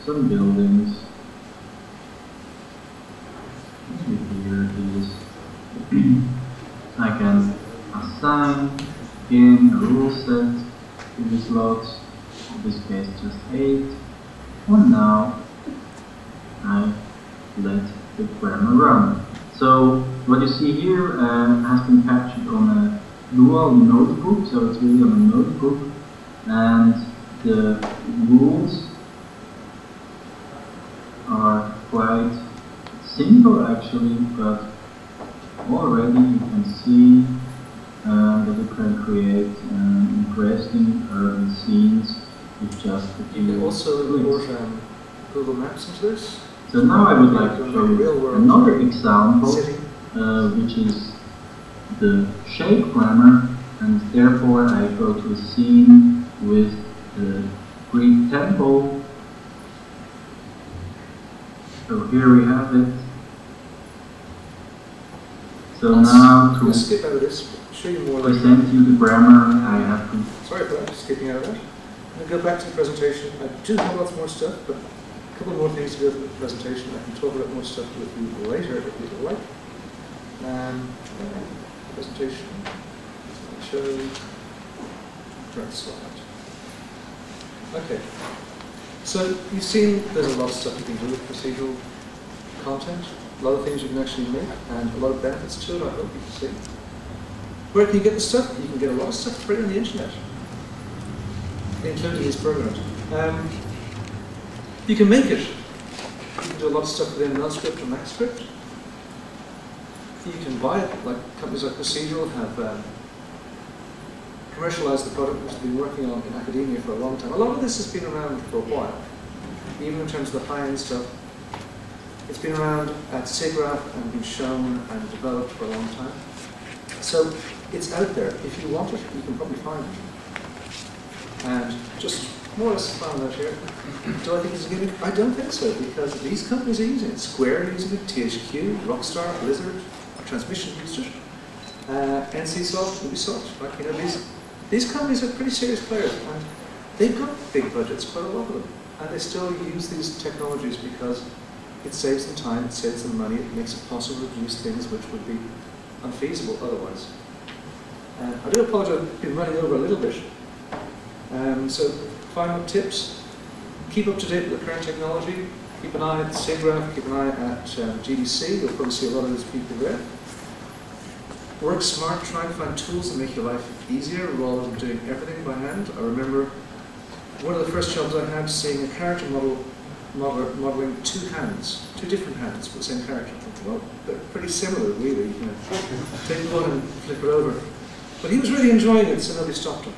some buildings. Maybe here is I can assign in a rule set to the slots, in this case just 8, and now I let the grammar run. So what you see here has been captured on a dual notebook, so it's really on a notebook, and the rules are quite simple actually, but already you can see that you can create interesting urban scenes with just a few. You can also import Google Maps into this. So now I would like to show you another example, which is the shape grammar, and therefore I go to a scene with the Greek temple. So here we have it. So now to skip out of this, show you more present you the grammar, I have to... Sorry for that, skipping out of that. I'm going to go back to the presentation. I do have lots more stuff, but a couple more things to go through the presentation. I can talk about more stuff with you later if you'd like. Presentation. Show. Direct slide. Okay. So you've seen there's a lot of stuff you can do with procedural content. A lot of things you can actually make, and a lot of benefits to it, I hope you can see. Where can you get the stuff? You can get a lot of stuff free on the internet, including these programs. You can make it. You can do a lot of stuff within NullScript or MaxScript. You can buy it, like companies like Procedural have commercialized the product, which has been working on in academia for a long time. A lot of this has been around for a while, even in terms of the high-end stuff. It's been around at SIGGRAPH and been shown and developed for a long time. So it's out there. If you want it, you can probably find it. And just more or less found out here. Do I think it's a gimmick? I don't think so, because these companies are using it. Square using it, THQ, Rockstar, Blizzard, Transmission used it, NCSoft, Ubisoft. Right? You know, these companies are pretty serious players, and they've got big budgets, quite a lot of them, and they still use these technologies because it saves them time, it saves them money, it makes it possible to use things which would be unfeasible otherwise. I do apologize, I've been running over a little bit. So, final tips. Keep up to date with the current technology. Keep an eye at SIGGRAPH, keep an eye at GDC, you'll probably see a lot of those people there. Work smart, try and find tools that make your life easier rather than doing everything by hand. I remember one of the first jobs I had seeing a character modeling two different hands for the same character. Well, they're pretty similar, really. You know. Take one and flip it over. But he was really enjoying it, so nobody stopped him.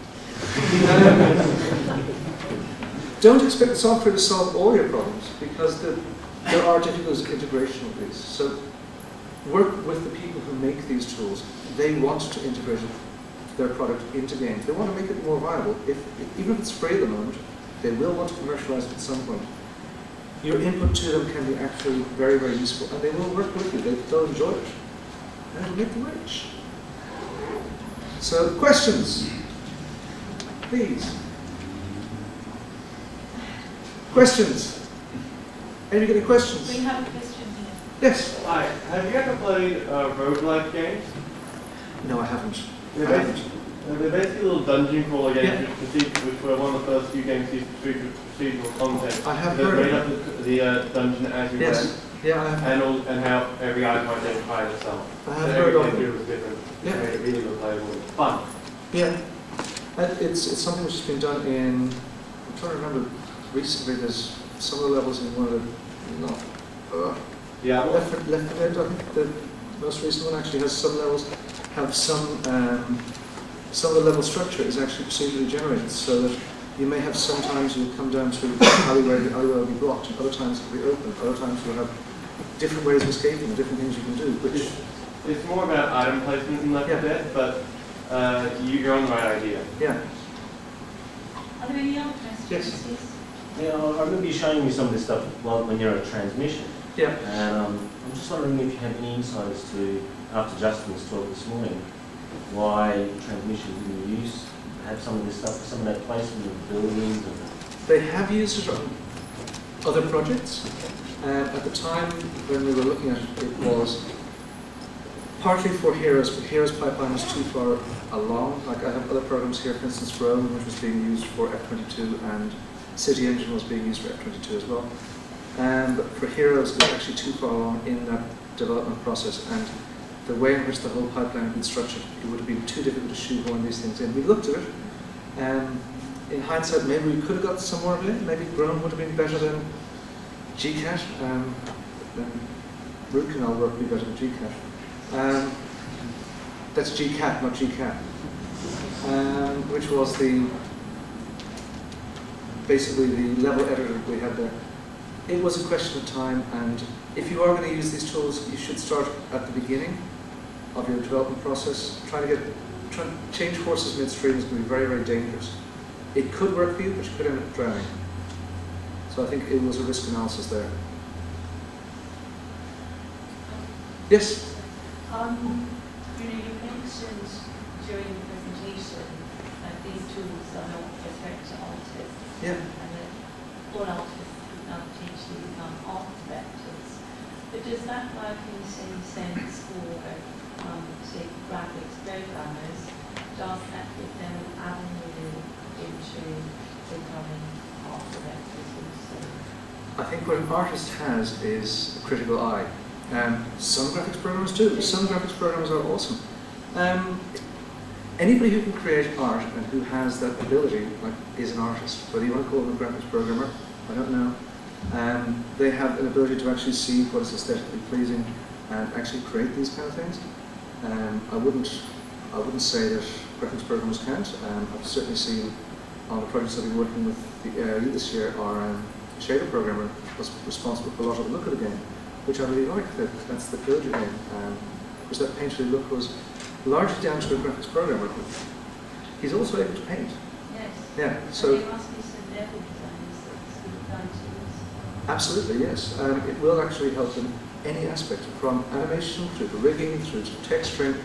Don't expect the software to solve all your problems, because there are difficulties of integration of these. So work with the people who make these tools. They want to integrate their product into games. They want to make it more viable. Even if it's free at the moment, they will want to commercialize it at some point. Your input to them can be actually very, very useful, and they will work with you. They'll enjoy it, and it'll make them rich. So, questions, please. Questions? Anybody got any questions? We have a question here. Yes. Hi. Have you ever played roguelike games? No, I haven't. They're basically little dungeon crawler games, which were one of the first few games used to feature procedural content. I have heard of up the dungeon as you went. Yeah, I have. And how every item identified itself. I have heard of every it. was different. Yeah. It made it really playable. Fun. Yeah. It's something which has been done in, I'm trying to remember, recently there's some of the levels in one of the, yeah. Left 4 Dead, I think the most recent one actually has some levels, have some of the level structure is actually procedurally generated, so that you may have sometimes you'll come down to alleyway will be blocked, and other times it'll be open, other times you'll have different ways of escaping, and different things you can do. Which it's more about item placement in Left 4 Dead, but you're on the right idea. Yeah. Are there any other questions? Yes. Yeah, I remember you showing me some of this stuff when you're at transmission. Yeah. And I'm just wondering if you have any insights to, after Justin's talk this morning, why transmission didn't have some of this stuff, some of that placement of buildings. And they have used it on other projects. At the time when we were looking at it, it was partly for Heroes, but Heroes pipeline was too far along. Like I have other programs here, for instance, Rome, which was being used for F22, and City Engine was being used for F22 as well. But for Heroes, it was actually too far along in that development process, and the way in which the whole pipeline had been structured, it would have been too difficult to shoehorn these things in. We looked at it, and in hindsight, maybe we could have got some more of it. Maybe Chrome would have been better than GCAT. Root canal work would be better than GCAT. That's GCAT, not GCAT. Which was basically the level editor that we had there. It was a question of time, and if you are going to use these tools, you should start at the beginning of your development process. Trying to change horses midstream is going to be very, very dangerous. It could work for you, but you could end up drowning. So I think it was a risk analysis there. Yes? You mentioned during the presentation that these tools are not referred to artists. Yeah. And that all artists could now potentially become art directors. But does that work in the same sense for, say, graphics programmers? Does that give them an avenue into becoming art directors also? I think what an artist has is a critical eye. Some graphics programmers do. Some graphics programmers are awesome. Anybody who can create art and who has that ability is an artist. Whether you want to call them a graphics programmer, I don't know. They have an ability to actually see what is aesthetically pleasing and actually create these kind of things. I wouldn't say that graphics programmers can't. I've certainly seen on the projects I've been working with the AIE this year, our shader programmer was responsible for a lot of the look of the game, which I really like. That's the Pillager game, which that painterly look was largely down to a graphics programmer. He's also able to paint. Yes. Yeah. So there must be some level designs that speak down to this. Absolutely, yes. It will actually help in any aspect, from animation through to rigging, through to texturing.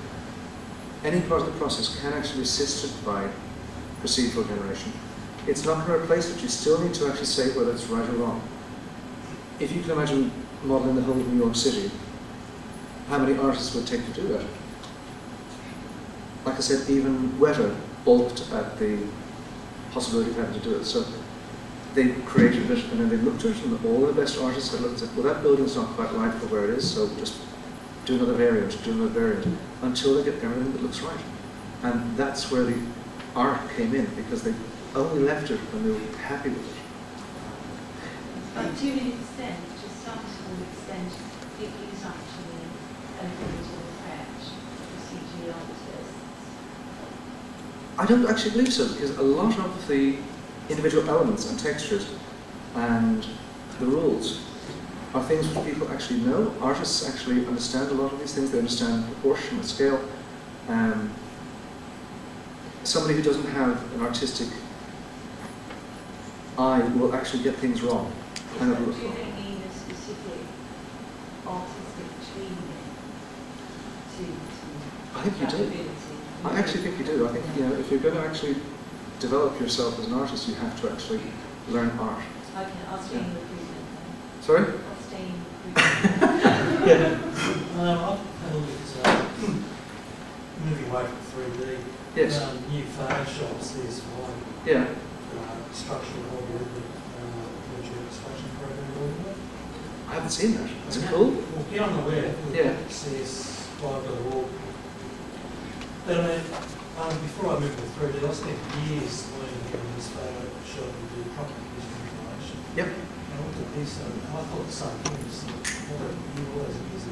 Any part of the process can actually be assisted by procedural generation. It's not going to replace it. You still need to actually say whether it's right or wrong. If you can imagine modeling the whole of New York City, how many artists would it take to do that? Like I said, even Weta balked at the possibility of having to do it. So they created it, and then they looked at it, and all the best artists had looked at it. Well, that building's not quite right for where it is, so just do another variant, until they get everything that looks right. And that's where the art came in, because they only left it when they were happy with it. But to an extent, to some small extent, it is actually a little threat to CG artists. I don't actually believe so, because a lot of the individual elements and textures and the rules are things which people actually know. Artists actually understand a lot of these things. They understand proportion and scale. Somebody who doesn't have an artistic eye will actually get things wrong. And Do they need a specific artistic training to I think you do. ability? I actually think you do. I think, if you're going to actually develop yourself as an artist, you have to actually learn art. Okay, I'll stay in recruitment then. Sorry? I'll stay in recruitment. Yeah. I've had a look at moving away from 3D. Yes. New Photoshop CS5. Yeah. Structural algorithm, virtual extraction program. I haven't seen that. Is it cool? Well, be on the web. Yeah. CS5.org. But before I moved to 3D, I spent years learning how to use Photoshop and do proper visual information. Yep. And I looked at this and I thought the same thing. You always use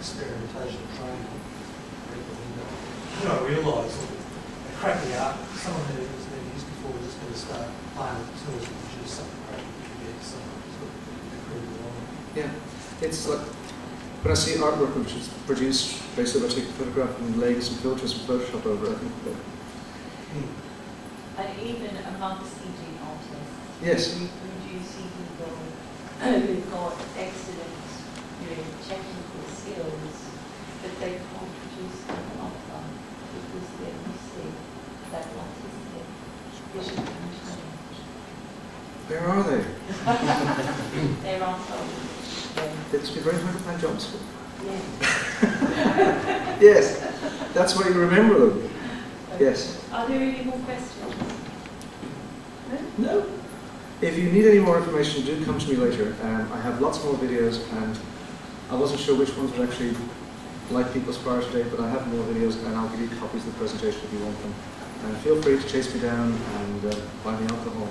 experimentation training. I realised a crappy art, someone who has never used before is just going to start playing with tools and produce something crappy and get something sort of incredible on it. Yeah. It's like when I see artwork which is produced basically by taking a photograph and laying some filters and Photoshop over it, I think that. And even amongst CG artists, Yes. we do see people who've got excellent technical skills, but they can't produce an outcome because they're missing that artistic vision and challenge. Where are they? They're on hold. They must be very hard to find jobs for. Yes. Yes, that's why you remember them. Yes. Are there any more questions? No. If you need any more information, do come to me later. I have lots more videos, and I wasn't sure which ones would actually light people's fire today, but I have more videos, and I'll give you copies of the presentation if you want them. And feel free to chase me down and buy me alcohol.